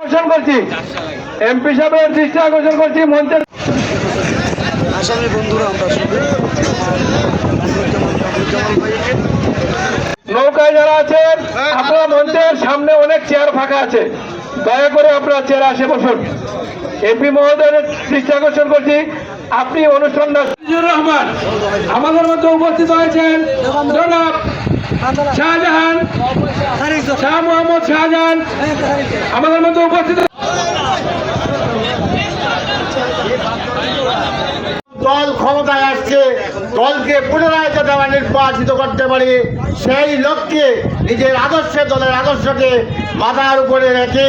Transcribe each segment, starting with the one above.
আকর্ষণ করছি, এমপি সাহেবের দৃষ্টি আকর্ষণ করছি মঞ্চের আসামি বন্ধুরা আমরা নৌকায় যারা আছেন আপনারা মঞ্চের সামনে অনেক চেয়ার ফাঁকা আছে, দয়া করে আপনারা চেয়ার আসে বসুন। এমপি মহোদয়ের দৃষ্টি আকর্ষণ করছি, আপনি অনুষ্ঠানটা রহমান আমাদের মধ্যে উপস্থিত হয়েছেন জনাব শাহজাহান, শাহ মোহাম্মদ শাহজাহান আমাদের মধ্যে উপস্থিত। দল ক্ষমতায় আসছে, দলকে পুনরায় যাতে আমরা নির্বাচিত করতে পারি সেই লক্ষ্যে নিজের আদর্শে দলের আদর্শকে মাথার উপরে রেখে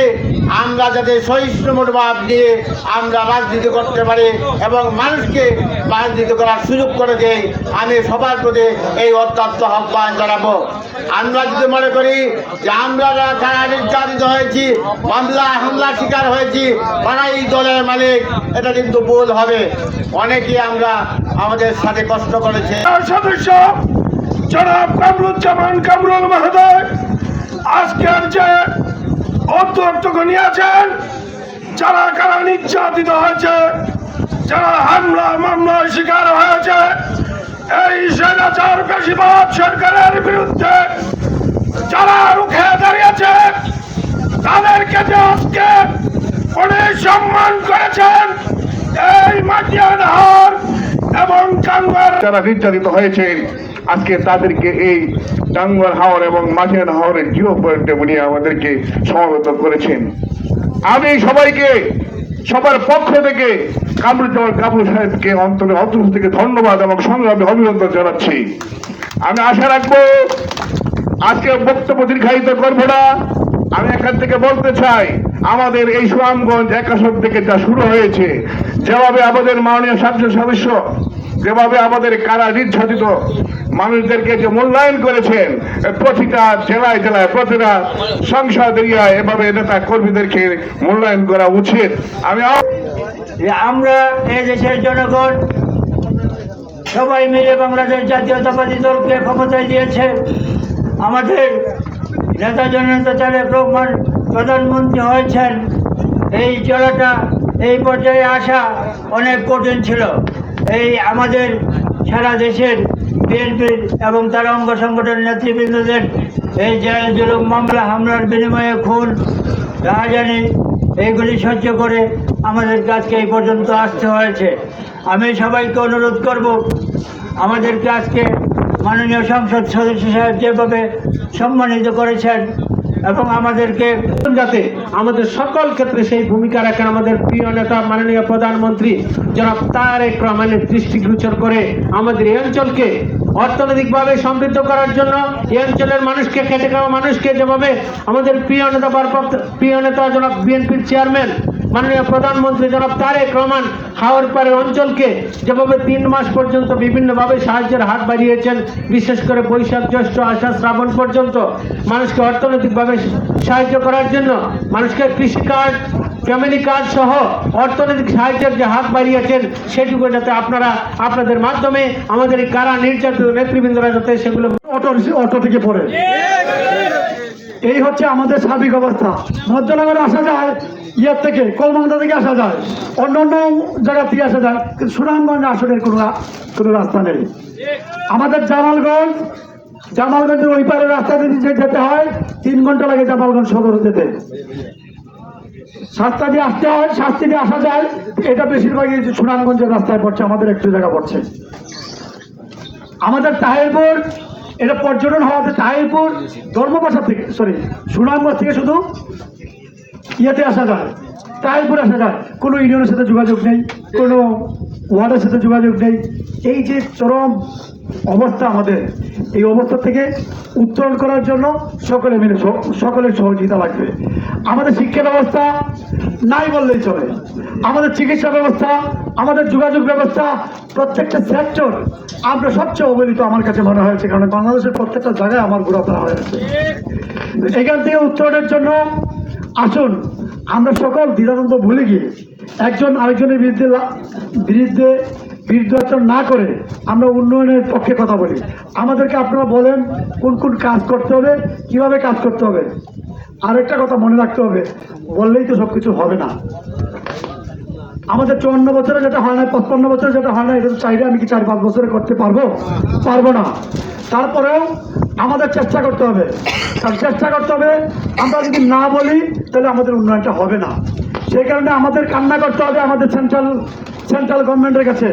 আমরা যাতে সহিষ্ণু মনোভাব নিয়ে আমরা রাজনীতি করতে পারি এবং মানুষকে রাজনীতি করার সুযোগ করে দেই, আমি সবার প্রতি এই অত্যন্ত আহ্বান জানাবো। আমরা যদি মনে করি যে আমরা যারা নির্যাতিত হয়েছি, মামলা হামলার শিকার হয়েছি, তারাই দলের মালিক, এটা কিন্তু ভুল হবে। অনেকে আমরা আমাদের সাথে কষ্ট করেছে। সদস্য জনাব কামরুজ্জামান কামরুল মহোদয় আজকের যে অধ্যক্ষকে নিয়েছেন, যারা কারা নির্যাতিত হয়েছে, যারা হামলা মামলার শিকার হয়েছে, এই স্বৈরাচার ফ্যাসিবাদ সরকারের বিরুদ্ধে যারা রুখে দাঁড়িয়েছে, তাদেরকে যে আজকে অনেক সম্মান করেছেন এই মাটিয়ার হার এবং টাঙ্গুয়ার যারা নির্যাতিত হয়েছে আজকে তাদেরকে এই টাঙ্গুয়ার হাওর এবং মাটিয়ার হাওরের জিরো পয়েন্টে উনি আমাদেরকে সমবেত করেছেন। আমি সবাইকে সবার পক্ষ থেকে কামরুজ্জামান কামরুল সাহেবকে অন্তর থেকে ধন্যবাদ এবং সংগ্রামে অভিনন্দন জানাচ্ছি। আমি আশা রাখবো আজকে বক্তব্য দীর্ঘায়িত করবো না। আমি এখান থেকে বলতে চাই, আমাদের এই সুনামগঞ্জ একাশন থেকে যা শুরু হয়েছে, যেভাবে আমাদের মাননীয় সংসদ সদস্য যেভাবে আমাদের কারা নির্যাতিত মানুষদেরকে যে মূল্যায়ন করেছেন, প্রতিটা জেলায় জেলায় প্রতিটা সংসদ এরিয়ায় এভাবে নেতা কর্মীদেরকে মূল্যায়ন করা উচিত। আমরা এই দেশের জনগণ সবাই মিলে বাংলাদেশ জাতীয়তাবাদী দলকে ক্ষমতায় দিয়েছে। আমাদের নেতা জননেতা তারেক রহমান প্রধানমন্ত্রী হয়েছেন। এই চলাটা, এই পর্যায়ে আসা অনেক কঠিন ছিল। এই আমাদের সারা দেশের বিএনপির এবং তার অঙ্গ সংগঠনের নেতৃবৃন্দদের এই জেল জুলুম মামলা হামলার বিনিময়ে খুন রাহাজানি এইগুলি সহ্য করে আমাদের কাজকে এই পর্যন্ত আসতে হয়েছে। আমি সবাইকে অনুরোধ করব, আমাদেরকে আজকে মাননীয় সংসদ সদস্য সাহেব যেভাবে সম্মানিত করেছেন এবং আমাদেরকে যাতে আমাদের সকল ক্ষেত্রে সেই ভূমিকা রাখেন আমাদের প্রিয় নেতা মাননীয় প্রধানমন্ত্রী জনাব তারেক রহমানের দৃষ্টিগোচর করে আমাদের এই অঞ্চলকে অর্থনৈতিকভাবে সমৃদ্ধ করার জন্য, এই অঞ্চলের মানুষকে, খেটে খাওয়া মানুষকে যেভাবে আমাদের প্রিয় নেতা জনাব বিএনপির চেয়ারম্যান মাননীয় প্রধানমন্ত্রী জনাব তারেক রহমান হাওর পাড়ের অঞ্চলকে যেভাবে 3 মাস পর্যন্ত বিভিন্নভাবে সাহায্যের হাত বাড়িয়েছেন, বিশেষ করে বৈশাখ জ্যৈষ্ঠ আষাঢ় শ্রাবণ পর্যন্ত মানুষকে অর্থনৈতিকভাবে সাহায্য করার জন্য, মানুষকে কৃষি কার্ড, ফ্যামিলি কার্ড সহ অর্থনৈতিক সাহায্যের যে হাত বাড়িয়েছেন, সেটুকু যাতে আপনারা আপনাদের মাধ্যমে আমাদের এই কারা নির্যাতিত নেতৃবৃন্দরা যাতে সেগুলো অটো থেকে পড়ে। এই হচ্ছে আমাদের সার্বিক অবস্থা। মধ্যনগরে আসা যায় ইয়ার থেকে, কলমান্দা থেকে আসা যায়, অন্য অন্য জায়গা থেকে আসা যায়, কিন্তু সুনামগঞ্জ আসনের কোনো রাস্তা নেই। আমাদের জামালগঞ্জের ওই পারে রাস্তা দিয়ে যেতে হয় 3 ঘন্টা লাগে জামালগঞ্জ সদর যেতে। শাস্তা দিয়ে আসতে হয়, শাস্তি দিয়ে আসা যায়, এটা বেশিরভাগই সুনামগঞ্জের রাস্তায় পড়ছে, আমাদের একটু জায়গা পড়ছে। আমাদের তাহিরপুর, এটা পর্যটন হওয়াতে তাহিরপুর ধর্মপাশা থেকে সুনামগঞ্জ থেকে শুধু ইয়েতে আসা যায়, তাহিরপুর আসা যায়, কোনো ইউনিয়নের সাথে যোগাযোগ নেই, কোনো ওয়ার্ডের সাথে যোগাযোগ নেই। এই যে চরম অবস্থা আমাদের, এই অবস্থা থেকে উত্তরণ করার জন্য সকলে মিলে সকলের সহযোগিতা লাগবে। আমাদের শিক্ষা ব্যবস্থা নাই বললেই চলে, আমাদের চিকিৎসা ব্যবস্থা, আমাদের যোগাযোগ ব্যবস্থা, প্রত্যেকটা সেক্টর আমরা সবচেয়ে অবহেলিত আমার কাছে মনে হয়েছে, কারণ বাংলাদেশের প্রত্যেকটা জায়গায় আমার ঘোরাফেরা হয়েছে। এখান থেকে উত্তরণের জন্য আসুন আমরা সকল দ্বিধাদ্বন্দ্ব ভুলে গিয়ে একজন আরেকজনের বিরুদ্ধে বিরুদ্ধাচরণ না করে আমরা উন্নয়নের পক্ষে কথা বলি। আমাদেরকে আপনারা বলেন কোন কোন কাজ করতে হবে, কিভাবে কাজ করতে হবে। আরেকটা কথা মনে রাখতে হবে, বললেই তো সবকিছু হবে না। আমাদের 54 বছরে যেটা হয় না, 55 বছরে যেটা হয় না, এটা তো চাইলে আমি কি 4-5 বছরে করতে পারবো না। তারপরেও আমাদের চেষ্টা করতে হবে, আমরা যদি না বলি তাহলে আমাদের উন্নয়নটা হবে না। সেই কারণে আমাদের কান্না করতে হবে আমাদের সেন্ট্রাল গভর্নমেন্টের কাছে।